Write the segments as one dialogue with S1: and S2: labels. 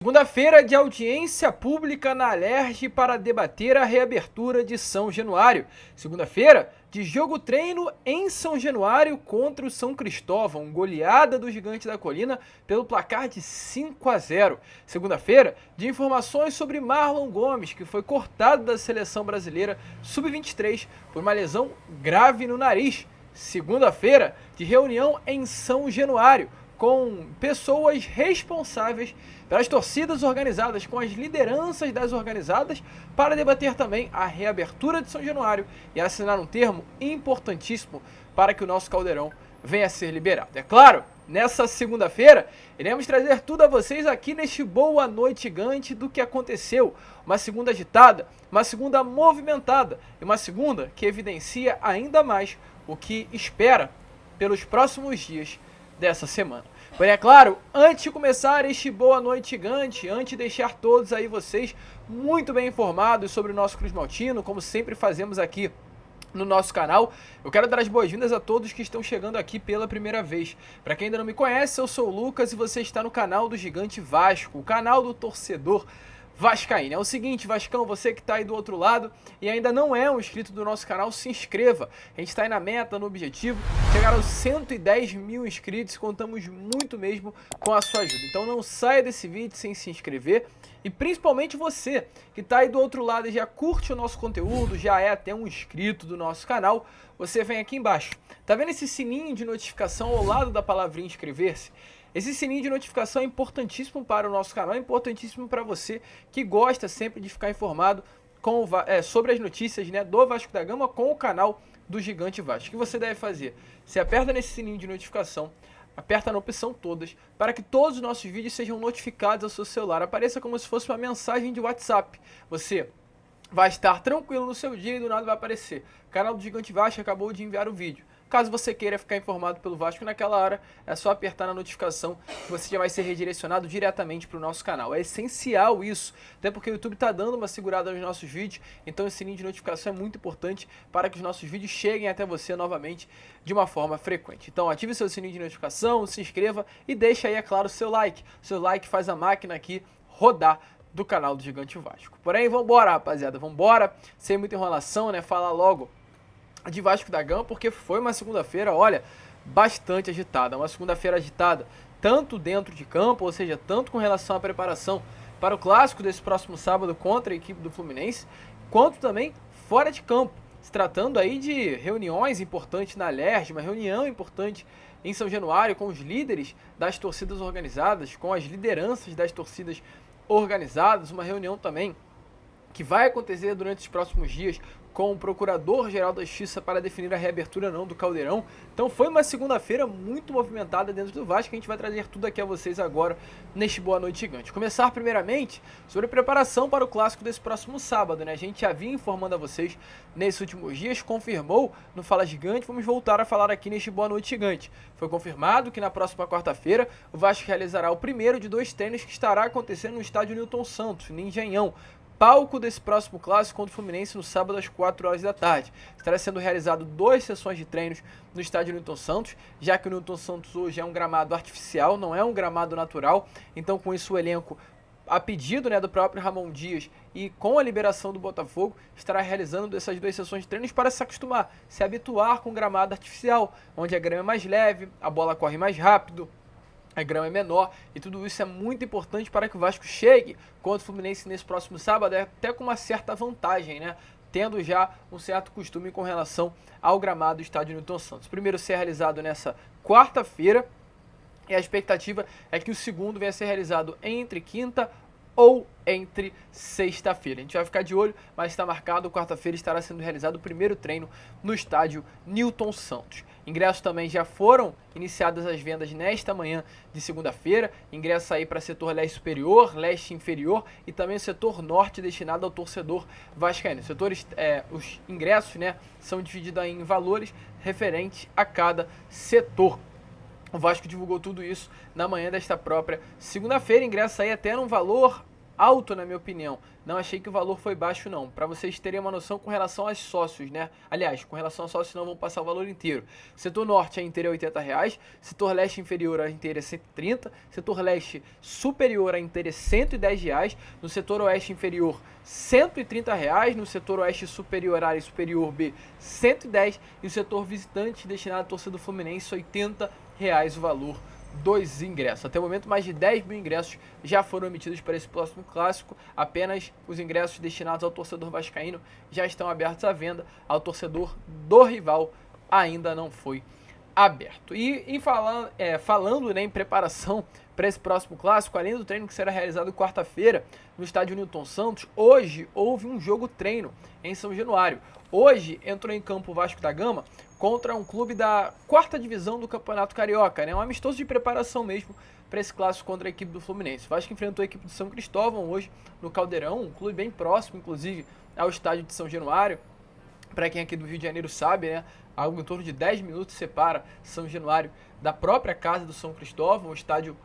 S1: Segunda-feira de audiência pública na Alerj para debater a reabertura de São Januário. Segunda-feira de jogo-treino em São Januário contra o São Cristóvão, goleada do Gigante da Colina pelo placar de 5-0. Segunda-feira de informações sobre Marlon Gomes, que foi cortado da seleção brasileira sub-23 por uma lesão grave no nariz. Segunda-feira de reunião em São Januário com pessoas responsáveis pelas torcidas organizadas, com as lideranças das organizadas, para debater também a reabertura de São Januário e assinar um termo importantíssimo para que o nosso Caldeirão venha a ser liberado. É claro, nessa segunda-feira, iremos trazer tudo a vocês aqui neste Boa Noite Gigante do que aconteceu. Uma segunda agitada, uma segunda movimentada e uma segunda que evidencia ainda mais o que espera pelos próximos dias dessa semana. Porém, é claro, antes de começar este Boa Noite Gigante, antes de deixar todos aí vocês muito bem informados sobre o nosso Cruz Maltino, como sempre fazemos aqui no nosso canal, eu quero dar as boas-vindas a todos que estão chegando aqui pela primeira vez. Para quem ainda não me conhece, eu sou o Lucas e você está no canal do Gigante Vasco, o canal do torcedor vascaíno. É o seguinte, Vascão, você que está aí do outro lado e ainda não é um inscrito do nosso canal, se inscreva. A gente está aí na meta, no objetivo, chegar aos 110 mil inscritos, contamos muito mesmo com a sua ajuda. Então não saia desse vídeo sem se inscrever e principalmente você que está aí do outro lado e já curte o nosso conteúdo, já é até um inscrito do nosso canal, você vem aqui embaixo. Tá vendo esse sininho de notificação ao lado da palavrinha inscrever-se? Esse sininho de notificação é importantíssimo para o nosso canal, é importantíssimo para você que gosta sempre de ficar informado sobre as notícias, né, do Vasco da Gama com o canal do Gigante Vasco. O que você deve fazer? Você aperta nesse sininho de notificação, aperta na opção todas, para que todos os nossos vídeos sejam notificados ao seu celular. Apareça como se fosse uma mensagem de WhatsApp. Você vai estar tranquilo no seu dia e do nada vai aparecer: o canal do Gigante Vasco acabou de enviar o vídeo. Caso você queira ficar informado pelo Vasco naquela hora, é só apertar na notificação que você já vai ser redirecionado diretamente para o nosso canal. É essencial isso, até porque o YouTube está dando uma segurada nos nossos vídeos, então esse sininho de notificação é muito importante para que os nossos vídeos cheguem até você novamente de uma forma frequente. Então ative seu sininho de notificação, se inscreva e deixa aí, é claro, o seu like. O seu like faz a máquina aqui rodar do canal do Gigante Vasco. Porém, vambora, rapaziada, vambora, sem muita enrolação, né, falar logo de Vasco da Gama, porque foi uma segunda-feira, olha, bastante agitada. Uma segunda-feira agitada, tanto dentro de campo, ou seja, tanto com relação à preparação para o clássico desse próximo sábado contra a equipe do Fluminense, quanto também fora de campo, se tratando aí de reuniões importantes na Alerj, uma reunião importante em São Januário com os líderes das torcidas organizadas, com as lideranças das torcidas organizadas, uma reunião também que vai acontecer durante os próximos dias com o Procurador-Geral da Justiça para definir a reabertura ou não do Caldeirão. Então foi uma segunda-feira muito movimentada dentro do Vasco, que a gente vai trazer tudo aqui a vocês agora neste Boa Noite Gigante. Começar primeiramente sobre a preparação para o clássico desse próximo sábado, né? A gente já vinha informando a vocês nesses últimos dias, confirmou no Fala Gigante, vamos voltar a falar aqui neste Boa Noite Gigante. Foi confirmado que na próxima quarta-feira o Vasco realizará o primeiro de 2 treinos que estará acontecendo no estádio Newton Santos, no Engenhão, palco desse próximo clássico contra o Fluminense no sábado às 4 horas da tarde. Estará sendo realizado 2 sessões de treinos no estádio Newton Santos, já que o Newton Santos hoje é um gramado artificial, não é um gramado natural, então com isso o elenco, a pedido, né, do próprio Ramon Dias e com a liberação do Botafogo, estará realizando essas 2 sessões de treinos para se acostumar, se habituar com o gramado artificial, onde a grama é mais leve, a bola corre mais rápido, a grama é menor, e tudo isso é muito importante para que o Vasco chegue contra o Fluminense nesse próximo sábado, até com uma certa vantagem, né? Tendo já um certo costume com relação ao gramado do estádio Newton Santos. O primeiro ser realizado nessa quarta-feira, e a expectativa é que o segundo venha a ser realizado entre quinta ou entre sexta-feira. A gente vai ficar de olho, mas está marcado, quarta-feira estará sendo realizado o primeiro treino no estádio Newton Santos. Ingressos também já foram iniciadas as vendas nesta manhã de segunda-feira. Ingressos aí para setor leste superior, leste inferior e também o setor norte destinado ao torcedor vascaíno. Os ingressos, né, são divididos em valores referentes a cada setor. O Vasco divulgou tudo isso na manhã desta própria segunda-feira. Ingresso aí até num valor alto, na minha opinião. Não achei que o valor foi baixo, não. Para vocês terem uma noção com relação aos sócios, né? Aliás, com relação aos sócios não vão passar o valor inteiro. Setor norte a inteira é R$80, setor leste inferior a inteira é 130, setor leste superior a inteira é R$110, no setor oeste inferior R$130, no setor oeste superior A e superior B 110 e o setor visitante destinado à torcida do Fluminense R$80 o valor dos ingressos. Até o momento, mais de 10 mil ingressos já foram emitidos para esse próximo clássico. Apenas os ingressos destinados ao torcedor vascaíno já estão abertos à venda. Ao torcedor do rival ainda não foi aberto. E falando né, em preparação para esse próximo clássico, além do treino que será realizado quarta-feira no estádio Newton Santos, hoje houve um jogo treino em São Januário. Hoje entrou em campo o Vasco da Gama contra um clube da 4ª divisão do Campeonato Carioca, né? Um amistoso de preparação mesmo para esse clássico contra a equipe do Fluminense. O Vasco enfrentou a equipe do São Cristóvão hoje no Caldeirão, um clube bem próximo, inclusive, ao estádio de São Januário. Para quem aqui do Rio de Janeiro sabe, né? Algo em torno de 10 minutos separa São Januário da própria casa do São Cristóvão, o estádio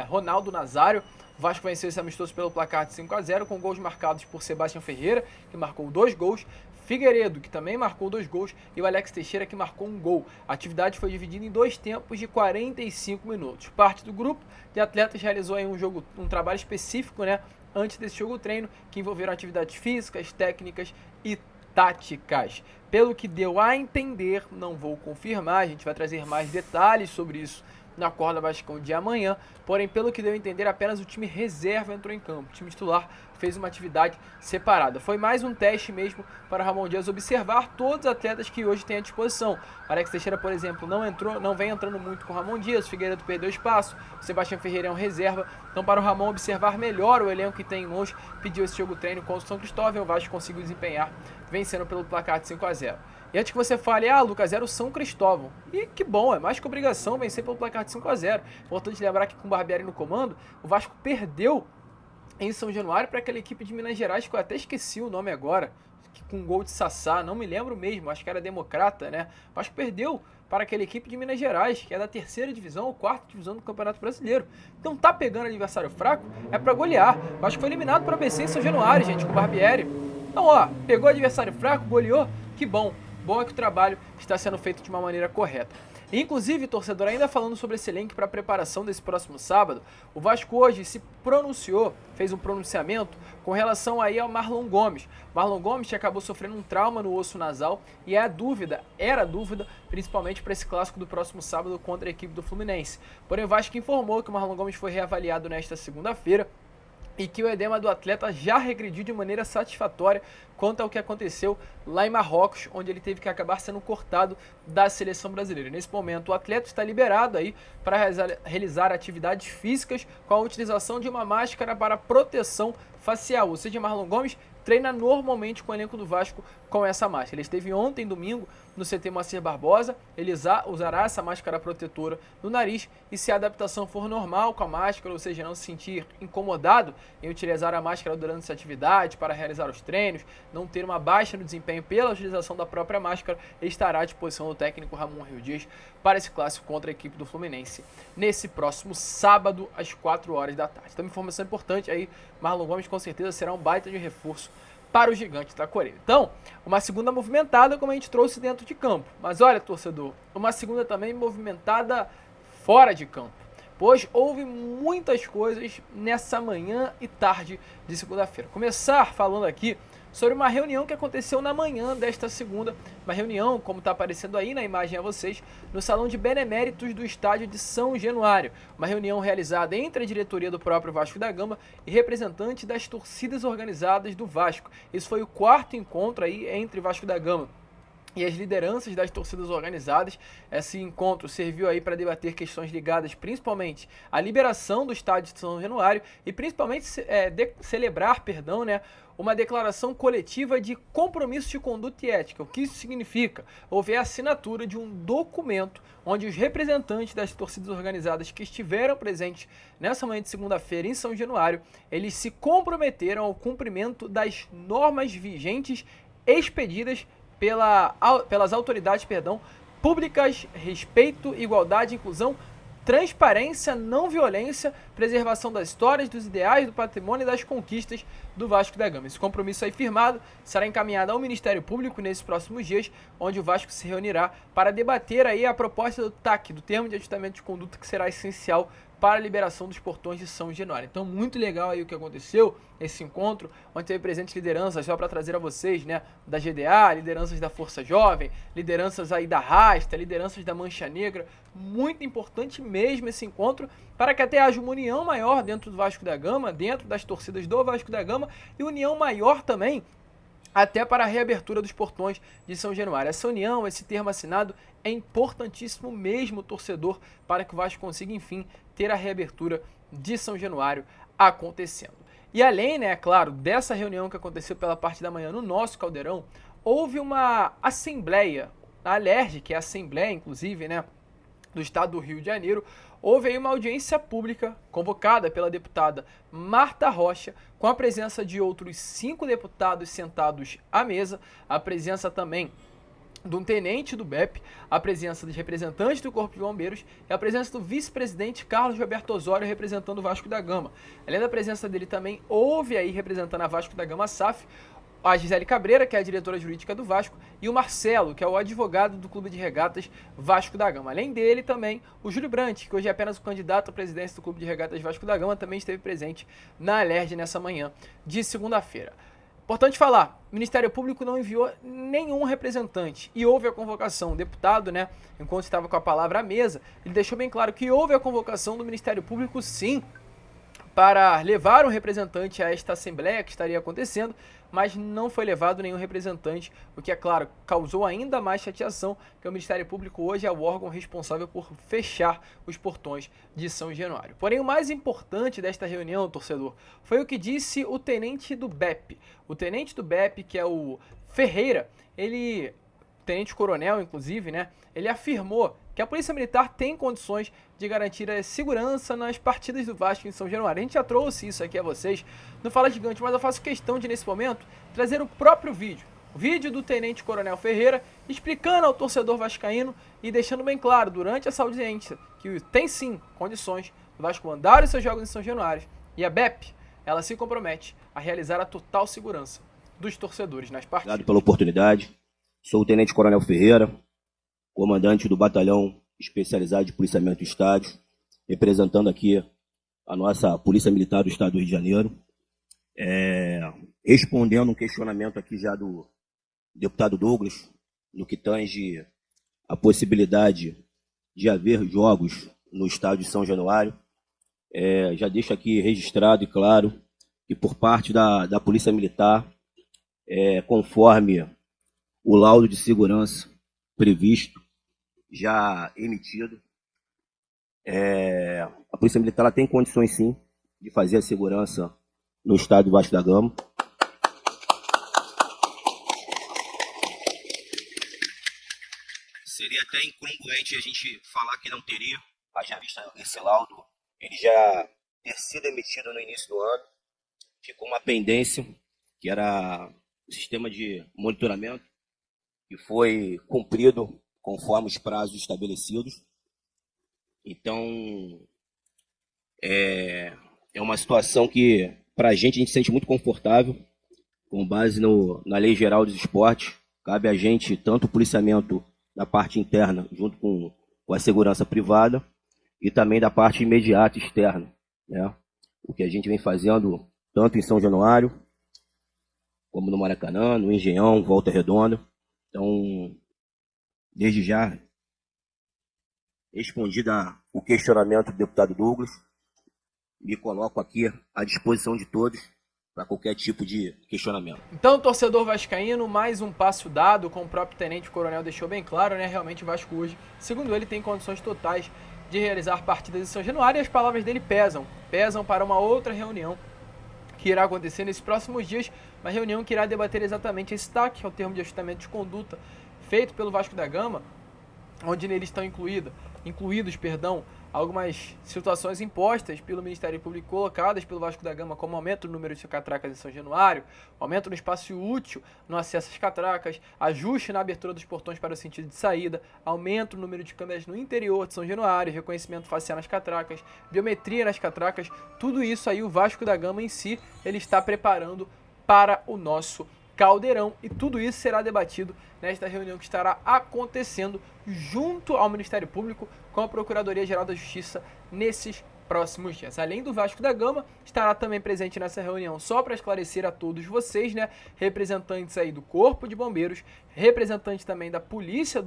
S1: Ronaldo Nazário. O Vasco venceu esse amistoso pelo placar de 5-0, com gols marcados por Sebastião Ferreira, que marcou 2 gols, Figueiredo, que também marcou 2 gols, e o Alex Teixeira, que marcou 1 gol. A atividade foi dividida em 2 tempos de 45 minutos. Parte do grupo de atletas realizou aí um trabalho específico, né, antes desse jogo-treino, que envolveram atividades físicas, técnicas e táticas. Pelo que deu a entender, não vou confirmar, a gente vai trazer mais detalhes sobre isso na Corda Vascão de amanhã, porém, pelo que deu a entender, apenas o time reserva entrou em campo. O time titular fez uma atividade separada. Foi mais um teste mesmo para o Ramon Dias observar todos os atletas que hoje tem à disposição. O Alex Teixeira, por exemplo, não vem entrando muito com o Ramon Dias, o Figueiredo perdeu espaço, o Sebastião Ferreira é um reserva. Então, para o Ramon observar melhor o elenco que tem em mãos, pediu esse jogo treino contra o São Cristóvão. O Vasco conseguiu desempenhar, vencendo pelo placar de 5-0. E antes que você fale, Lucas, era o São Cristóvão. E que bom, é mais que obrigação vencer pelo placar de 5-0. Importante lembrar que com o Barbieri no comando, o Vasco perdeu em São Januário para aquela equipe de Minas Gerais, que eu até esqueci o nome agora, que com um gol de Sassá, não me lembro mesmo, acho que era Democrata, né? O Vasco perdeu para aquela equipe de Minas Gerais, que é da 3ª divisão ou 4ª divisão do Campeonato Brasileiro. Então tá pegando adversário fraco, é para golear. O Vasco foi eliminado para ABC em São Januário, gente, com o Barbieri. Então, pegou adversário fraco, goleou, que bom. Bom é que o trabalho está sendo feito de uma maneira correta. Inclusive, torcedor, ainda falando sobre esse link para a preparação desse próximo sábado, o Vasco hoje se pronunciou, fez um pronunciamento com relação aí ao Marlon Gomes. Marlon Gomes que acabou sofrendo um trauma no osso nasal e era dúvida, principalmente para esse clássico do próximo sábado contra a equipe do Fluminense. Porém, o Vasco informou que o Marlon Gomes foi reavaliado nesta segunda-feira e que o edema do atleta já regrediu de maneira satisfatória quanto ao que aconteceu lá em Marrocos, onde ele teve que acabar sendo cortado da seleção brasileira. Nesse momento, o atleta está liberado aí para realizar atividades físicas com a utilização de uma máscara para proteção facial. Ou seja, Marlon Gomes treina normalmente com o elenco do Vasco com essa máscara. Ele esteve ontem, domingo, no CT Moacir Barbosa. Ele usará essa máscara protetora no nariz e, se a adaptação for normal com a máscara, ou seja, não se sentir incomodado em utilizar a máscara durante essa atividade para realizar os treinos, não ter uma baixa no desempenho pela utilização da própria máscara, estará à disposição do técnico Ramon Rio Dias para esse clássico contra a equipe do Fluminense nesse próximo sábado às 4 horas da tarde. Então, uma informação importante aí, Marlon Gomes com certeza será um baita de reforço para o gigante da Coreia. Então, uma segunda movimentada, como a gente trouxe dentro de campo. Mas olha, torcedor, uma segunda também movimentada fora de campo, pois houve muitas coisas nessa manhã e tarde de segunda-feira. Começar falando aqui sobre uma reunião que aconteceu na manhã desta segunda, uma reunião, como está aparecendo aí na imagem a vocês, no Salão de Beneméritos do estádio de São Januário. Uma reunião realizada entre a diretoria do próprio Vasco da Gama e representantes das torcidas organizadas do Vasco. Esse foi o 4º encontro aí entre Vasco da Gama e as lideranças das torcidas organizadas. Esse encontro serviu aí para debater questões ligadas principalmente à liberação do estádio de São Januário e principalmente celebrar, uma declaração coletiva de compromisso de conduta e ética. O que isso significa? Houve a assinatura de um documento onde os representantes das torcidas organizadas que estiveram presentes nessa manhã de segunda-feira em São Januário, eles se comprometeram ao cumprimento das normas vigentes expedidas pelas autoridades públicas, respeito, igualdade, inclusão transparência, não violência, preservação das histórias, dos ideais, do patrimônio e das conquistas do Vasco da Gama. Esse compromisso aí firmado será encaminhado ao Ministério Público nesses próximos dias, onde o Vasco se reunirá para debater aí a proposta do TAC, do termo de ajustamento de conduta, que será essencial para a liberação dos portões de São Januário. Então, muito legal aí o que aconteceu, esse encontro, onde teve presentes lideranças, só para trazer a vocês, né, da GDA, lideranças da Força Jovem, lideranças aí da Rasta, lideranças da Mancha Negra. Muito importante mesmo esse encontro, para que até haja uma união maior dentro do Vasco da Gama, dentro das torcidas do Vasco da Gama, e união maior também até para a reabertura dos portões de São Januário. Essa união, esse termo assinado, é importantíssimo mesmo, torcedor, para que o Vasco consiga, enfim, ter a reabertura de São Januário acontecendo. E além, né, claro, dessa reunião que aconteceu pela parte da manhã no nosso Caldeirão, houve uma assembleia, a Alerj, que é a assembleia, inclusive, né, do estado do Rio de Janeiro. Houve aí uma audiência pública convocada pela deputada Marta Rocha, com a presença de outros 5 deputados sentados à mesa, a presença também de um tenente do BEP, a presença dos representantes do Corpo de Bombeiros e a presença do vice-presidente Carlos Roberto Osório representando o Vasco da Gama. Além da presença dele também, houve aí representando a Vasco da Gama SAF, a Gisele Cabreira, que é a diretora jurídica do Vasco, e o Marcelo, que é o advogado do Clube de Regatas Vasco da Gama. Além dele também, o Júlio Brandt, que hoje é apenas o candidato à presidência do Clube de Regatas Vasco da Gama, também esteve presente na Alerj nessa manhã de segunda-feira. Importante falar, o Ministério Público não enviou nenhum representante e houve a convocação. O deputado, né, enquanto estava com a palavra à mesa, ele deixou bem claro que houve a convocação do Ministério Público, sim, para levar um representante a esta assembleia que estaria acontecendo, mas não foi levado nenhum representante, o que, é claro, causou ainda mais chateação, porque o Ministério Público hoje é o órgão responsável por fechar os portões de São Januário. Porém, o mais importante desta reunião, torcedor, foi o que disse o tenente do BEP. O tenente do BEP, que é o Ferreira, ele, tenente-coronel, inclusive, né, ele afirmou que a Polícia Militar tem condições de garantir a segurança nas partidas do Vasco em São Januário. A gente já trouxe isso aqui a vocês no Fala Gigante, mas eu faço questão de, nesse momento, trazer o próprio vídeo. O vídeo do Tenente Coronel Ferreira explicando ao torcedor vascaíno e deixando bem claro, durante essa audiência, que tem sim condições do Vasco mandar os seus jogos em São Januário. E a BEP, ela se compromete a realizar a total segurança dos torcedores nas partidas.
S2: Obrigado pela oportunidade. Sou o Tenente Coronel Ferreira, comandante do Batalhão Especializado de Policiamento do Estádio, representando aqui a nossa Polícia Militar do Estado do Rio de Janeiro, respondendo um questionamento aqui já do deputado Douglas, no que tange a possibilidade de haver jogos no estádio de São Januário. Já deixo aqui registrado e claro que por parte da Polícia Militar, conforme o laudo de segurança previsto, já emitido, a Polícia Militar ela tem condições sim de fazer a segurança no estádio Vasco da Gama. Seria até incongruente a gente falar que não teria, haja vista esse laudo, ele já ter sido emitido no início do ano, ficou uma pendência, que era o sistema de monitoramento, que foi cumprido conforme os prazos estabelecidos. Então, é uma situação que, para a gente se sente muito confortável, com base na Lei Geral dos Esportes. Cabe a gente tanto o policiamento da parte interna, junto com a segurança privada, e também da parte imediata externa, né? O que a gente vem fazendo tanto em São Januário, como no Maracanã, no Engenhão, Volta Redonda. Então, desde já, respondido o questionamento do deputado Douglas, me coloco aqui à disposição de todos para qualquer tipo de questionamento.
S1: Então, torcedor vascaíno, mais um passo dado, como o próprio Tenente Coronel deixou bem claro, né? Realmente o Vasco hoje, segundo ele, tem condições totais de realizar partidas em São Januário, e as palavras dele pesam para uma outra reunião que irá acontecer nesses próximos dias, uma reunião que irá debater exatamente esse TAC, que é o termo de ajustamento de conduta feito pelo Vasco da Gama, onde nele estão incluídos algumas situações impostas pelo Ministério Público, colocadas pelo Vasco da Gama, como aumento no número de catracas em São Januário, aumento no espaço útil no acesso às catracas, ajuste na abertura dos portões para o sentido de saída, aumento no número de câmeras no interior de São Januário, reconhecimento facial nas catracas, biometria nas catracas, tudo isso aí o Vasco da Gama em si, ele está preparando para o nosso Caldeirão, e tudo isso será debatido nesta reunião que estará acontecendo junto ao Ministério Público com a Procuradoria-Geral da Justiça nesses próximos dias. Além do Vasco da Gama, estará também presente nessa reunião, só para esclarecer a todos vocês, né, representantes aí do Corpo de Bombeiros, representantes também da Polícia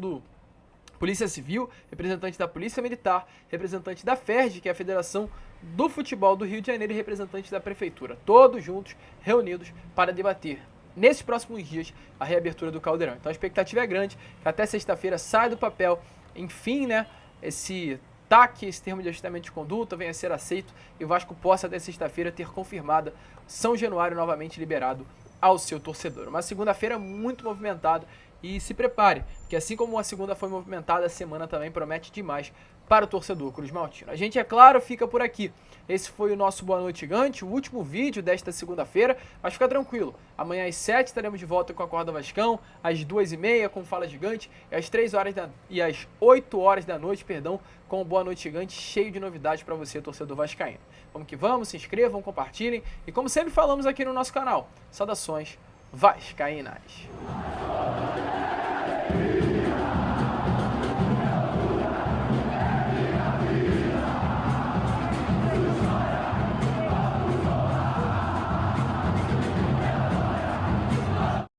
S1: Civil, representante da Polícia Militar, representante da FERJ, que é a Federação do Futebol do Rio de Janeiro, e representante da Prefeitura, todos juntos, reunidos para debater nesses próximos dias a reabertura do Caldeirão. Então a expectativa é grande, que até sexta-feira saia do papel, enfim, né, esse TAC, esse termo de ajustamento de conduta, venha a ser aceito e o Vasco possa até sexta-feira ter confirmada São Januário novamente liberado ao seu torcedor. Uma segunda-feira muito movimentada, e se prepare, que assim como a segunda foi movimentada, a semana também promete demais para o torcedor Cruz Maltino. A gente, é claro, fica por aqui. Esse foi o nosso Boa Noite Gigante, o último vídeo desta segunda-feira, mas fica tranquilo. Amanhã às 7 estaremos de volta com a Acorda Vascão, às 2h30 com Fala Gigante, e às 8 horas da noite, com o Boa Noite Gigante, cheio de novidades para você, torcedor vascaíno. Vamos que vamos, se inscrevam, compartilhem, e como sempre falamos aqui no nosso canal, saudações vascaínas.